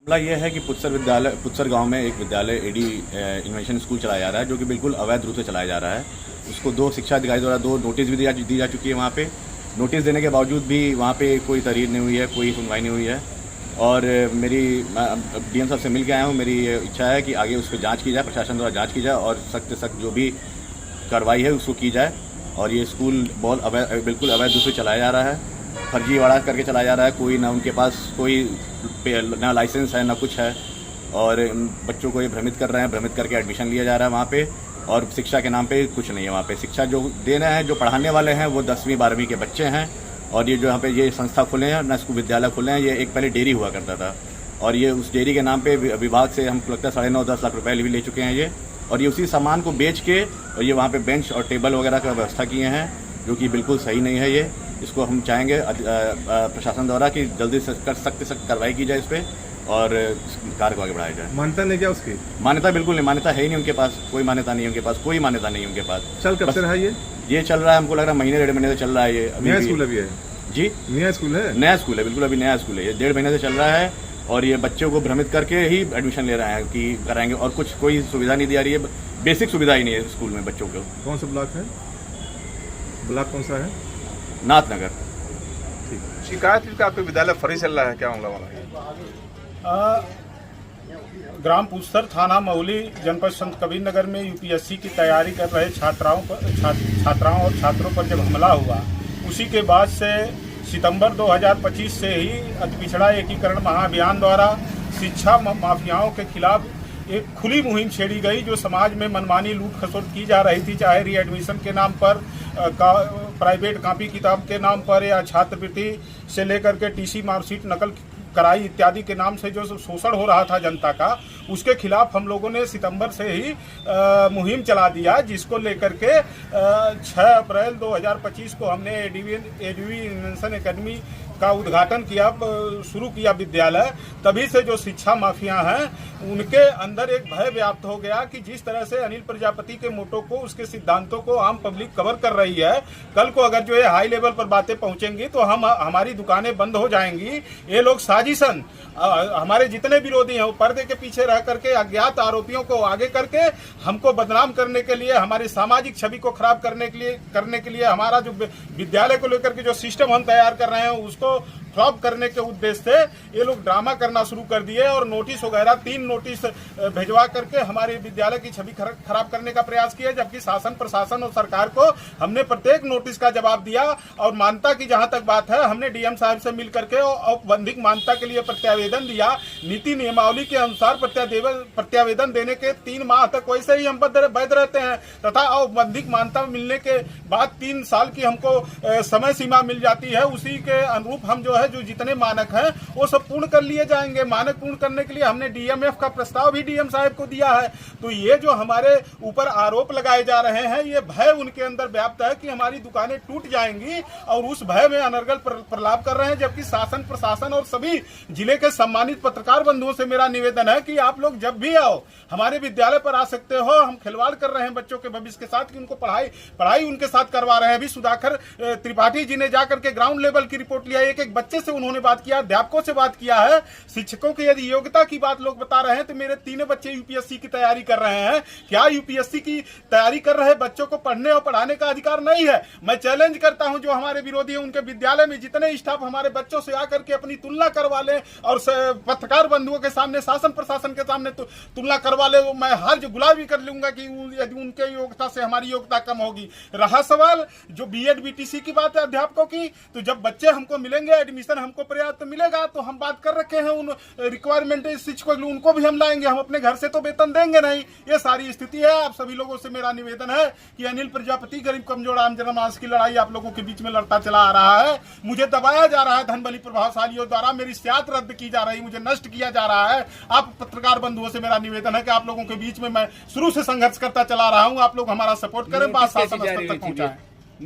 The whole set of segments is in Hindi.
मामला ये है कि पुत्सर गांव में एक विद्यालय एडी इन्वेंशन स्कूल चलाया जा रहा है, जो कि बिल्कुल अवैध रूप से चलाया जा रहा है। उसको 2 शिक्षा अधिकारी द्वारा 2 नोटिस भी दी जा चुकी है। वहाँ पे नोटिस देने के बावजूद भी वहाँ पे कोई तहरीर नहीं हुई है, कोई सुनवाई नहीं हुई है। और मेरी डीएम साहब से मिल के आया हूँ। मेरी इच्छा है कि आगे उस पर जाँच की जाए, प्रशासन द्वारा जाँच की जाए और सख्त से सख्त जो भी कार्रवाई है उसको की जाए। और ये स्कूल बिल्कुल अवैध रूप से चलाया जा रहा है, फर्जीवाड़ा करके चलाया जा रहा है। कोई ना उनके पास कोई ना लाइसेंस है ना कुछ है, और बच्चों को ये भ्रमित कर रहे हैं, भ्रमित करके एडमिशन लिया जा रहा है वहाँ पे। और शिक्षा के नाम पे कुछ नहीं है वहाँ पे। शिक्षा जो दे रहे हैं, जो पढ़ाने वाले हैं वो 10वीं 12वीं के बच्चे हैं। और ये जो यहाँ पे ये संस्था खुले हैं ना, स्कूल विद्यालय खुले हैं, ये एक पहले डेयरी हुआ करता था। और ये उस डेयरी के नाम पे विभाग से हमको लगता है 9.5-10 लाख रुपए भी ले चुके हैं ये। और ये उसी सामान को बेच के और ये वहाँ पे बेंच और टेबल वगैरह का व्यवस्था किए हैं, जो कि बिल्कुल सही नहीं है ये। इसको हम चाहेंगे प्रशासन द्वारा कि जल्दी से सख्त कार्रवाई की जाए इस पर और कार्य को आगे बढ़ाया जाए। मान्यता नहीं क्या उसकी? मान्यता बिल्कुल नहीं, मान्यता है ही नहीं उनके पास, कोई मान्यता नहीं है उनके पास, कोई मान्यता नहीं है उनके पास। चल कब से रहा ये चल रहा है, हमको लग रहा है महीने 1.5 महीने से चल रहा है ये। नया स्कूल अभी है जी? नया स्कूल है, नया स्कूल है, बिल्कुल अभी नया स्कूल है। ये 1.5 महीने से चल रहा है और ये बच्चों को भ्रमित करके ही एडमिशन ले रहे हैं कि कराएंगे, और कुछ कोई सुविधा नहीं दी जा रही है। बेसिक सुविधा ही नहीं है स्कूल में बच्चों को। कौन सा ब्लॉक है? ब्लॉक कौन सा है? नाथनगर। शिकायत का आपके विद्यालय फर्जी चल रहा है, क्या मामला वाला है? ग्राम पुस्तर, थाना मौली, जनपद संत कबीर नगर में यूपीएससी की तैयारी कर रहे छात्राओं और छात्रों पर जब हमला हुआ, उसी के बाद से सितंबर 2025 से ही अति पिछड़ा एकीकरण महाअभियान द्वारा शिक्षा माफियाओं के खिलाफ एक खुली मुहिम छेड़ी गई, जो समाज में मनमानी लूट खसोट की जा रही थी, चाहे रीएडमिशन के नाम पर, प्राइवेट कॉपी किताब के नाम पर, या छात्रवृत्ति से लेकर के टीसी मार्कशीट नकल कराई इत्यादि के नाम से जो शोषण हो रहा था जनता का, उसके खिलाफ हम लोगों ने सितंबर से ही मुहिम चला दिया, जिसको लेकर के 6 अप्रैल 2025 को हमने एडीवी इन्वेंशन एकेडमी का उद्घाटन किया, शुरू किया विद्यालय। तभी से जो शिक्षा माफिया हैं उनके अंदर एक भय व्याप्त हो गया कि जिस तरह से अनिल प्रजापति के मोटो को, उसके सिद्धांतों को आम पब्लिक कवर कर रही है, कल को अगर जो ये हाई लेवल पर बातें पहुंचेंगी तो हमारी दुकानें बंद हो जाएंगी। ये लोग साजिशन, हमारे जितने विरोधी हैं वो पर्दे के पीछे रह करके अज्ञात आरोपियों को आगे करके हमको बदनाम करने के लिए, हमारी सामाजिक छवि को खराब करने के लिए हमारा जो विद्यालय को लेकर के जो सिस्टम हम तैयार कर रहे हैं उसको फ्लॉप करने के उद्देश्य से ये लोग ड्रामा करना शुरू कर दिए और नोटिस वगैरह 3 नोटिस भिजवा करके हमारे विद्यालय की छवि खराब करने का प्रयास किया। जबकि शासन प्रशासन और सरकार को हमने प्रत्येक नोटिस का जवाब दिया। और मान्यता की जहां तक बात है, हमने डीएम साहब से मिल करके औपबंधिक मान्यता के लिए प्रत्यावेदन दिया। नीति नियमावली के अनुसार प्रत्यावेदन देने के 3 माह तक वैसे ही हम वैध रहते हैं, तथा औपबंधिक मान्यता मिलने के बाद 3 साल की हमको समय सीमा मिल जाती है। उसी के अनुरूप हम जो जितने मानक हैं वो सब पूर्ण कर लिए जाएंगे। मानक पूर्ण करने के लिए हमने डीएमएफ का प्रस्ताव भी डीएम साहब को दिया है। तो ये जो हमारे ऊपर आरोप लगाए जा रहे हैं, ये भय उनके अंदर व्याप्त है कि हमारी दुकानें टूट जाएंगी, और उस भय में अनर्गल प्रलाप कर रहे हैं। जबकि शासन प्रशासन और सभी जिले के सम्मानित पत्रकार बंधुओं से मेरा निवेदन है कि आप लोग जब भी आओ हमारे विद्यालय पर आ सकते हो। हम खिलवाड़ कर रहे हैं बच्चों के भविष्य के साथ कि उनको पढ़ाई उनके साथ करवा रहे हैं। अभी सुधाकर त्रिपाठी जी ने जाकर के ग्राउंड लेवल की रिपोर्ट लिया, एक बच्चे से उन्होंने बात किया, अध्यापकों से बात किया है। शिक्षकों की यदि योग्यता की बात लोग बता रहे हैं तो मेरे 3 बच्चे यूपीएससी की तैयारी कर रहे हैं। क्या यूपीएससी की तैयारी कर रहे बच्चों को पढ़ने और पढ़ाने का अधिकार नहीं है? मैं चैलेंज करता हूं, जो हमारे विरोधी हैं उनके विद्यालय में जितने स्टाफ हमारे बच्चों से आकर के अपनी तुलना करवा ले और पत्रकार बंधुओं के सामने, शासन प्रशासन के सामने तुलना करवा ले, मैं हर गुलाबी कर लूंगा कि यदि उनके योग्यता से हमारी योग्यता कम होगी। रहा सवाल जो बीएड बीटीसी की बात है अध्यापकों की, तो जब बच्चे हमको मिलेंगे, एडमिशन हमको पर्याप्त मिलेगा, तो हम बात कर रखे हैं उन रिक्वायरमेंट शिक्षकों की, उनको भी हम लाएंगे। हम अपने घर से तो वेतन देंगे नहीं। ये सारी स्थिति है। आप सभी लोगों से मेरा निवेदन है कि अनिल प्रजापति गरीब कमजोर आम जनमानस की लड़ाई आप लोगों के बीच में लड़ता चला आ रहा है। मुझे दबाया जा रहा है धन बली प्रभावशालियों द्वारा, मेरी सियात रद्द की जा रही, मुझे नष्ट किया जा रहा है। आप पत्रकार बंधुओं से मेरा निवेदन है कि आप लोगों के बीच में मैं शुरू से संघर्ष करता चला रहा हूँ। आप लोग हमारा सपोर्ट करें, बात शासन स्तर तक पहुंचाएं।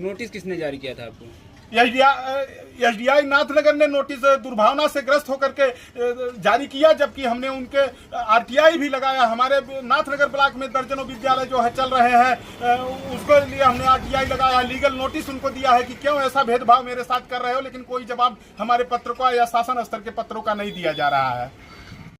नोटिस किसने जारी किया था आपको? एसडीआई नाथनगर ने नोटिस दुर्भावना से ग्रस्त होकर के जारी किया, जबकि हमने उनके आरटीआई भी लगाया। हमारे नाथनगर ब्लॉक में दर्जनों विद्यालय जो है चल रहे हैं, उसके लिए हमने आरटीआई लगाया, लीगल नोटिस उनको दिया है कि क्यों ऐसा भेदभाव मेरे साथ कर रहे हो, लेकिन कोई जवाब हमारे पत्रकों या शासन स्तर के पत्रों का नहीं दिया जा रहा है।